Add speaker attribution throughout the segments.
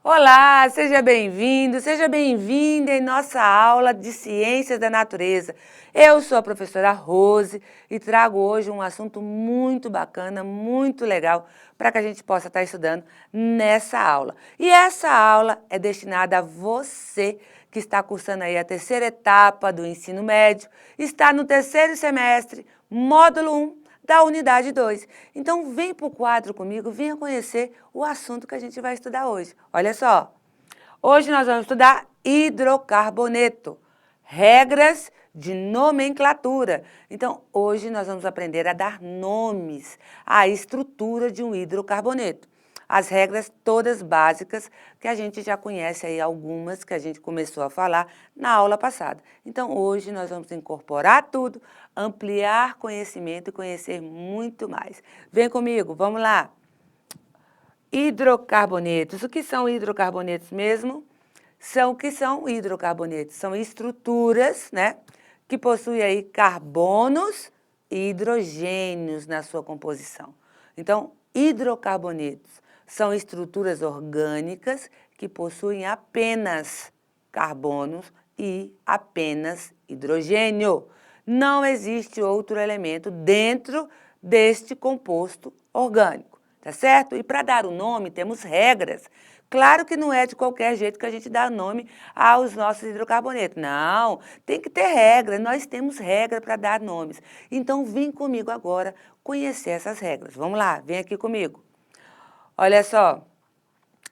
Speaker 1: Olá, seja bem-vinda em nossa aula de Ciências da Natureza. Eu sou a professora Rose e trago hoje um assunto muito bacana, muito legal, para que a gente possa estar estudando nessa aula. E essa aula é destinada a você que está cursando aí a terceira etapa do ensino médio, está no terceiro semestre, módulo 1, da unidade 2. Então, vem para o quadro comigo, venha conhecer o assunto que a gente vai estudar hoje. Olha só, hoje nós vamos estudar hidrocarboneto, regras de nomenclatura. Então, hoje nós vamos aprender a dar nomes à estrutura de um hidrocarboneto. As regras todas básicas que a gente já conhece aí, algumas que a gente começou a falar na aula passada. Então, hoje nós vamos incorporar tudo, ampliar conhecimento e conhecer muito mais. Vem comigo, vamos lá. Hidrocarbonetos. O que são hidrocarbonetos mesmo? O que são hidrocarbonetos? São estruturas, né, que possuem aí carbonos e hidrogênios na sua composição. Então, hidrocarbonetos são estruturas orgânicas que possuem apenas carbonos e apenas hidrogênio. Não existe outro elemento dentro deste composto orgânico, tá certo? E para dar o nome, temos regras. Claro que não é de qualquer jeito que a gente dá nome aos nossos hidrocarbonetos. Não, tem que ter regra. Nós temos regra para dar nomes. Então, vem comigo agora conhecer essas regras. Vamos lá, vem aqui comigo. Olha só,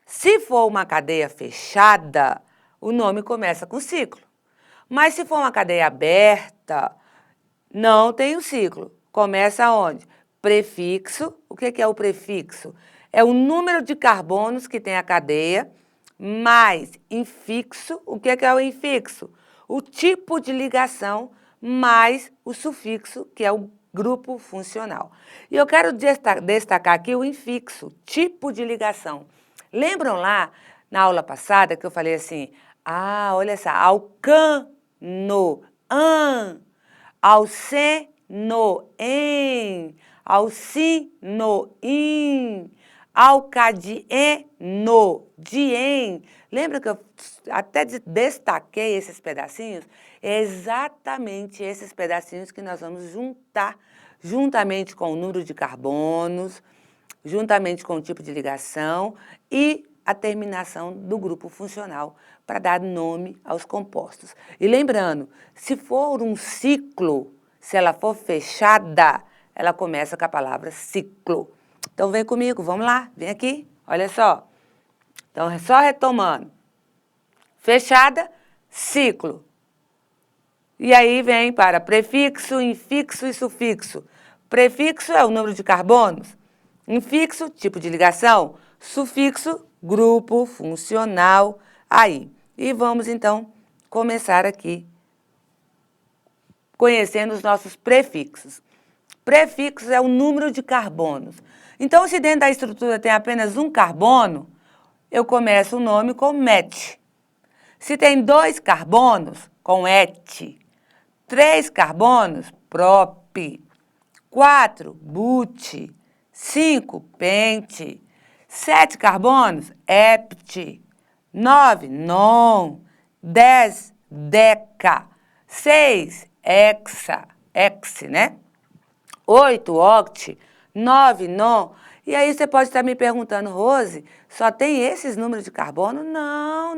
Speaker 1: se for uma cadeia fechada, o nome começa com ciclo. Mas se for uma cadeia aberta, não tem o ciclo. Começa onde? Prefixo. O que é o prefixo? É o número de carbonos que tem a cadeia, mais infixo. O que é o infixo? O tipo de ligação, mais o sufixo, que é o grupo funcional. E eu quero destacar aqui o infixo, tipo de ligação. Lembram lá, na aula passada, que eu falei assim, olha só, alcano, alceno, em, alcino, in, alcadieno, diem. Lembra que eu até destaquei esses pedacinhos? É exatamente esses pedacinhos que nós vamos juntar, juntamente com o número de carbonos, juntamente com o tipo de ligação e a terminação do grupo funcional para dar nome aos compostos. E lembrando, se for um ciclo, se ela for fechada, ela começa com a palavra ciclo. Então vem comigo, vamos lá, vem aqui, olha só. Então é só retomando. Fechada, ciclo. E aí vem para prefixo, infixo e sufixo. Prefixo é o número de carbonos. Infixo, tipo de ligação. Sufixo, grupo funcional. Aí. E vamos, então, começar aqui conhecendo os nossos prefixos. Prefixo é o número de carbonos. Então, se dentro da estrutura tem apenas um carbono, eu começo o nome com met. Se tem 2 carbonos, com et. 3 carbonos, prop. 4, but. 5, pente. 7 carbonos, hept. 9, non. 10, deca. 6, hexa, né? 8, oct. 9, non. E aí você pode estar me perguntando, Rose, só tem esses números de carbono? Não.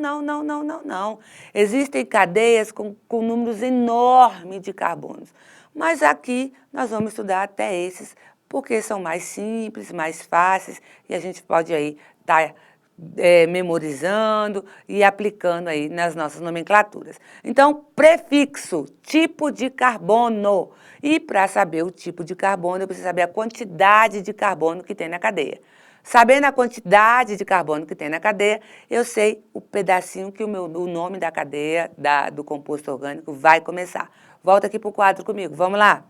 Speaker 1: Existem cadeias com números enormes de carbonos. Mas aqui nós vamos estudar até esses, porque são mais simples, mais fáceis, e a gente pode aí estar memorizando e aplicando aí nas nossas nomenclaturas. Então, prefixo, tipo de carbono. E para saber o tipo de carbono, eu preciso saber a quantidade de carbono que tem na cadeia. Sabendo a quantidade de carbono que tem na cadeia, eu sei o pedacinho que o nome da cadeia, do composto orgânico, vai começar. Volta aqui para o quadro comigo, vamos lá.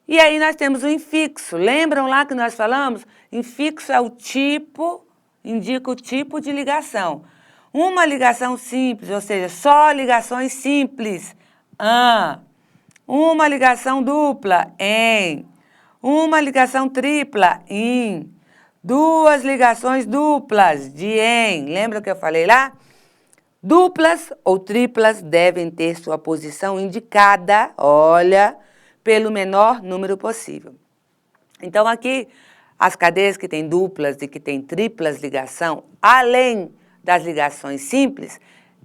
Speaker 1: E aí nós temos o infixo. Lembram lá que nós falamos? Infixo é o tipo, indica o tipo de ligação. Uma ligação simples, ou seja, só ligações simples. Uma ligação dupla, em. Uma ligação tripla, in. Duas ligações duplas de em. Lembra que eu falei lá? Duplas ou triplas devem ter sua posição indicada, olha, pelo menor número possível. Então, aqui, as cadeias que têm duplas e que têm triplas ligação, além das ligações simples,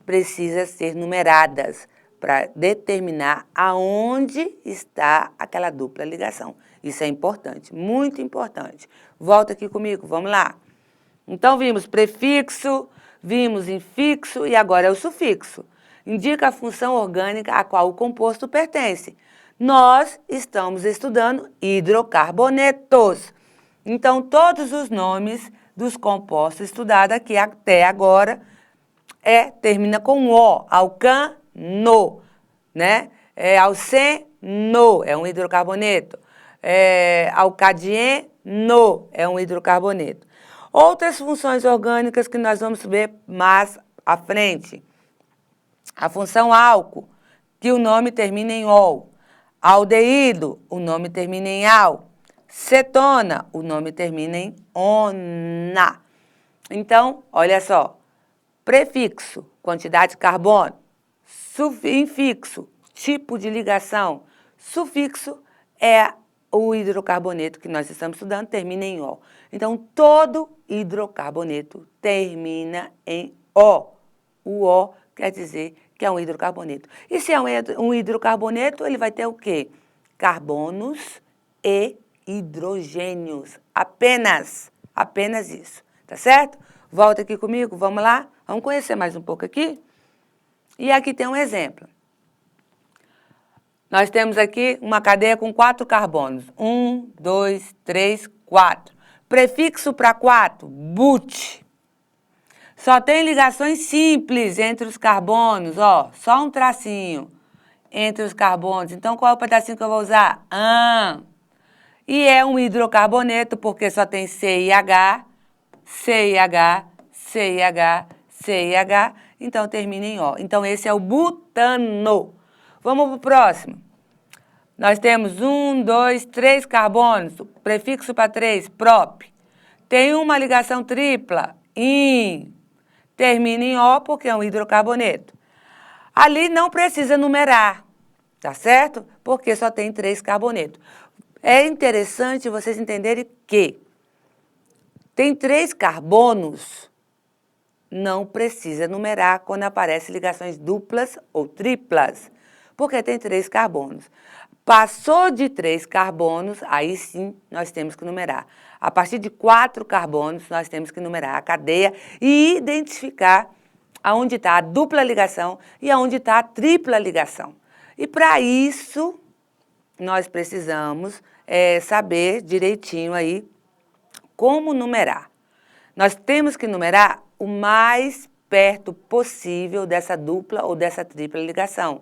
Speaker 1: precisam ser numeradas para determinar aonde está aquela dupla ligação. Isso é importante, muito importante. Volta aqui comigo, vamos lá. Então, vimos prefixo, vimos infixo e agora é o sufixo. Indica a função orgânica a qual o composto pertence. Nós estamos estudando hidrocarbonetos. Então, todos os nomes dos compostos estudados aqui até agora termina com O, alcano, né? Alceno é um hidrocarboneto. Alcadieno é um hidrocarboneto. Outras funções orgânicas que nós vamos ver mais à frente. A função álcool, que o nome termina em ol. Aldeído, o nome termina em al. Cetona, o nome termina em ona. Então, olha só. Prefixo, quantidade de carbono. Infixo, tipo de ligação. Sufixo é o hidrocarboneto que nós estamos estudando, termina em O. Então, todo hidrocarboneto termina em O. O O quer dizer que é um hidrocarboneto. E se é um hidrocarboneto, ele vai ter o quê? Carbonos e hidrogênios. Apenas isso, tá certo? Volta aqui comigo, vamos lá? Vamos conhecer mais um pouco aqui? E aqui tem um exemplo. Nós temos aqui uma cadeia com 4 carbonos. 1, 2, 3, 4. Prefixo para 4, but. Só tem ligações simples entre os carbonos, ó. Só um tracinho entre os carbonos. Então, qual é o pedacinho que eu vou usar? An. E é um hidrocarboneto, porque só tem CIH, CIH, CIH, CIH. Então, termina em O. Então, esse é o butano. Vamos para o próximo. Nós temos 1, 2, 3 carbonos, prefixo para 3, prop. Tem uma ligação tripla, in. Termina em O porque é um hidrocarboneto. Ali não precisa numerar, tá certo? Porque só tem 3 carbonetos. É interessante vocês entenderem que tem 3 carbonos, não precisa numerar quando aparecem ligações duplas ou triplas, porque tem 3 carbonos. Passou de 3 carbonos, aí sim nós temos que numerar. A partir de 4 carbonos, nós temos que numerar a cadeia e identificar aonde está a dupla ligação e aonde está a tripla ligação. E para isso, nós precisamos saber direitinho aí como numerar. Nós temos que numerar o mais perto possível dessa dupla ou dessa tripla ligação,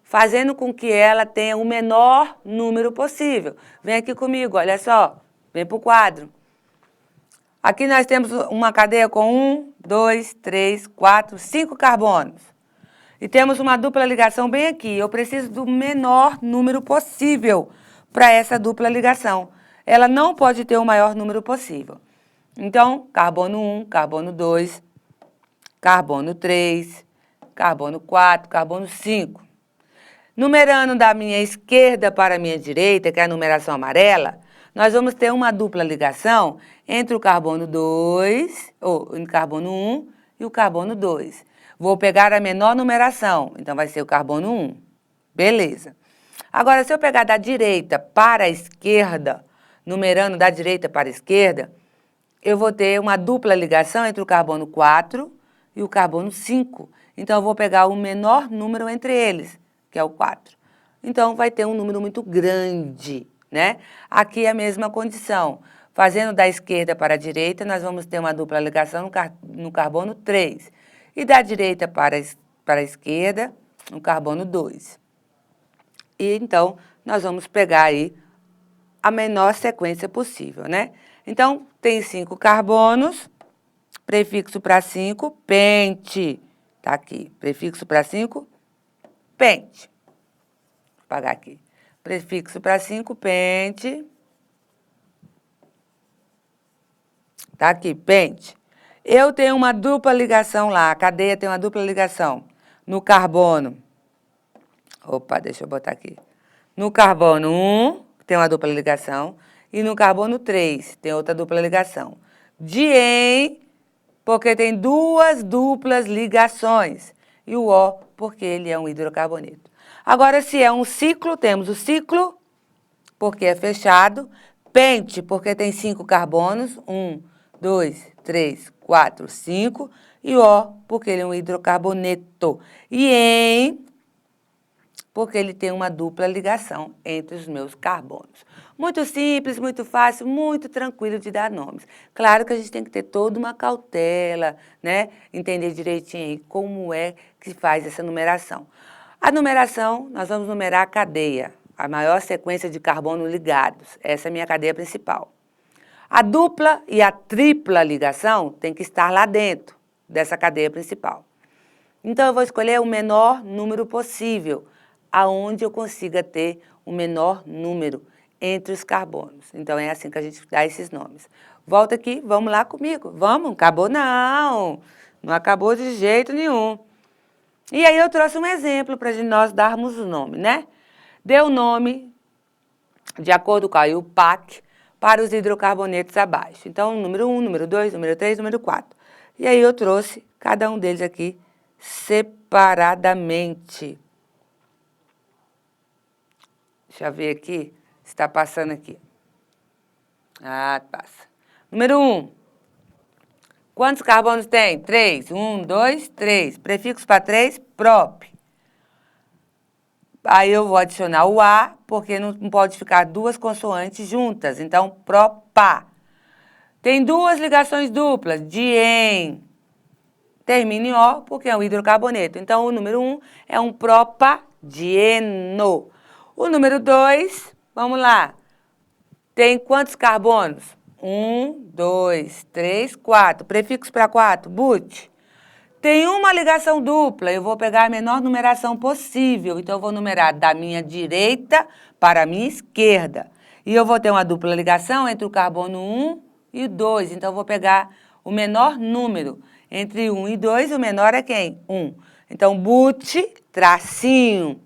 Speaker 1: fazendo com que ela tenha o menor número possível. Vem aqui comigo, olha só, vem para o quadro. Aqui nós temos uma cadeia com 1, 2, 3, 4, 5 carbonos. E temos uma dupla ligação bem aqui. Eu preciso do menor número possível para essa dupla ligação. Ela não pode ter o maior número possível. Então, carbono 1, carbono 2, carbono 3, carbono 4, carbono 5. Numerando da minha esquerda para a minha direita, que é a numeração amarela, nós vamos ter uma dupla ligação entre o carbono 2, ou o carbono 1 e o carbono 2. Vou pegar a menor numeração, então vai ser o carbono 1. Beleza. Agora, se eu pegar da direita para a esquerda, numerando da direita para a esquerda, eu vou ter uma dupla ligação entre o carbono 4 e o carbono 5. Então, eu vou pegar o menor número entre eles, que é o 4. Então, vai ter um número muito grande, né? Aqui é a mesma condição. Fazendo da esquerda para a direita, nós vamos ter uma dupla ligação no carbono 3. E da direita para a esquerda, no carbono 2. E, então, nós vamos pegar aí a menor sequência possível, né? Então, tem 5 carbonos, prefixo para 5, pente. Tá aqui, prefixo para 5, pente. Vou apagar aqui. Prefixo para 5, pente. Tá aqui, pente. Eu tenho uma dupla ligação lá, a cadeia tem uma dupla ligação no carbono. Opa, deixa eu botar aqui. No carbono 1, tem uma dupla ligação, e no carbono 3, tem outra dupla ligação. Diem, porque tem duas duplas ligações. E o O, porque ele é um hidrocarboneto. Agora, se é um ciclo, temos o ciclo, porque é fechado. Pente, porque tem 5 carbonos. 1, 2, 3, 4, 5. E O, porque ele é um hidrocarboneto. E em, porque ele tem uma dupla ligação entre os meus carbonos. Muito simples, muito fácil, muito tranquilo de dar nomes. Claro que a gente tem que ter toda uma cautela, né? Entender direitinho aí como é que se faz essa numeração. A numeração, nós vamos numerar a cadeia, a maior sequência de carbono ligados. Essa é a minha cadeia principal. A dupla e a tripla ligação tem que estar lá dentro dessa cadeia principal. Então, eu vou escolher o menor número possível, aonde eu consiga ter o menor número entre os carbonos. Então, é assim que a gente dá esses nomes. Volta aqui, vamos lá comigo. Vamos, acabou não. Não acabou de jeito nenhum. E aí eu trouxe um exemplo para nós darmos o nome, né? Deu o nome, de acordo com a IUPAC, para os hidrocarbonetos abaixo. Então, número 1, número 2, número 3, número 4. E aí eu trouxe cada um deles aqui separadamente. Deixa eu ver aqui se está passando aqui. Ah, passa. Número 1. Quantos carbonos tem? 3. 1, 2, 3. Prefixo para 3, prop. Aí eu vou adicionar o A, porque não pode ficar duas consoantes juntas. Então, propa. Tem duas ligações duplas, dien. Termina em O, porque é um hidrocarboneto. Então, o número 1 é um propadieno. O número 2, vamos lá. Tem quantos carbonos? 1, 2, 3, 4. Prefixo para 4, but. Tem uma ligação dupla, eu vou pegar a menor numeração possível. Então, eu vou numerar da minha direita para a minha esquerda. E eu vou ter uma dupla ligação entre o carbono 1 e o 2. Então, eu vou pegar o menor número. Entre 1 e 2, o menor é quem? 1. Então, but, tracinho,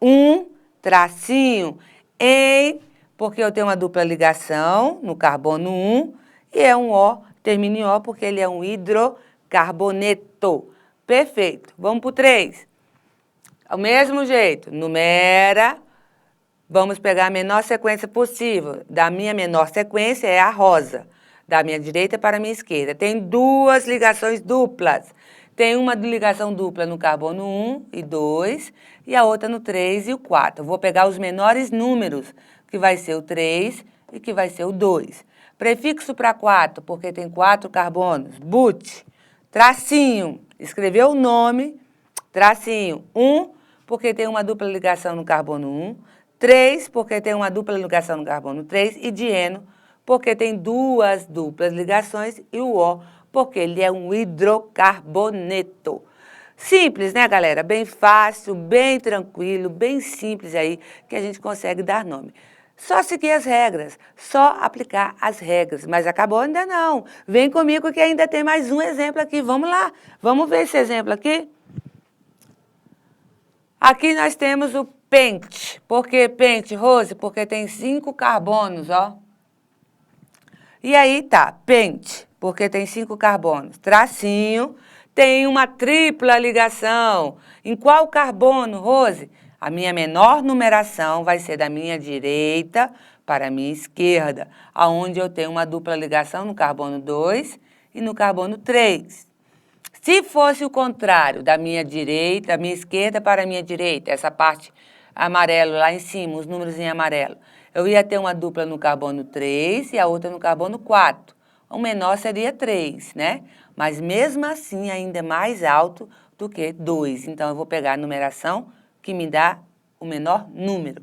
Speaker 1: 1, tracinho, em, porque eu tenho uma dupla ligação no carbono 1, e é um O, termina em O, porque ele é um hidrocarboneto. Perfeito. Vamos para o 3. Ao mesmo jeito, numera, vamos pegar a menor sequência possível. Da minha menor sequência é a rosa, da minha direita para a minha esquerda. Tem duas ligações duplas. Tem uma ligação dupla no carbono 1 e 2 e a outra no 3 e o 4. Eu vou pegar os menores números, que vai ser o 3 e que vai ser o 2. Prefixo para 4, porque tem 4 carbonos. But, tracinho, escreveu o nome, tracinho, 1, porque tem uma dupla ligação no carbono 1, 3, porque tem uma dupla ligação no carbono 3, e dieno, porque tem duas duplas ligações, e o O, porque ele é um hidrocarboneto. Simples, né, galera? Bem fácil, bem tranquilo, bem simples aí, que a gente consegue dar nome. Só seguir as regras, só aplicar as regras. Mas acabou ainda não. Vem comigo que ainda tem mais um exemplo aqui. Vamos lá, vamos ver esse exemplo aqui? Aqui nós temos o pente. Por que pente, Rose? Porque tem 5 carbonos, ó. E aí tá, pente, porque tem 5 carbonos. Tracinho, tem uma tripla ligação. Em qual carbono, Rose? A minha menor numeração vai ser da minha direita para a minha esquerda, aonde eu tenho uma dupla ligação no carbono 2 e no carbono 3. Se fosse o contrário, da minha direita, da minha esquerda para a minha direita, essa parte amarelo lá em cima, os números em amarelo, eu ia ter uma dupla no carbono 3 e a outra no carbono 4. O menor seria 3, né? Mas mesmo assim ainda é mais alto do que 2. Então, eu vou pegar a numeração que me dá o menor número.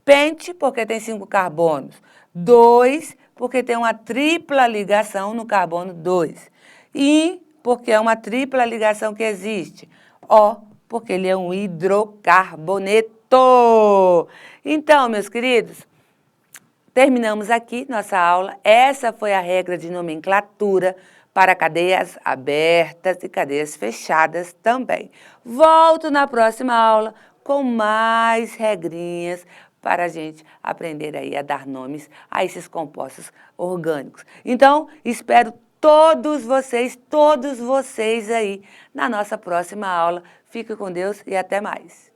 Speaker 1: Pente, porque tem 5 carbonos. 2, porque tem uma tripla ligação no carbono 2. E, porque é uma tripla ligação que existe. O, porque ele é um hidrocarboneto. Então, meus queridos, Terminamos aqui nossa aula. Essa foi a regra de nomenclatura para cadeias abertas e cadeias fechadas também. Volto na próxima aula com mais regrinhas para a gente aprender aí a dar nomes a esses compostos orgânicos. Então, espero todos vocês aí na nossa próxima aula. Fique com Deus e até mais.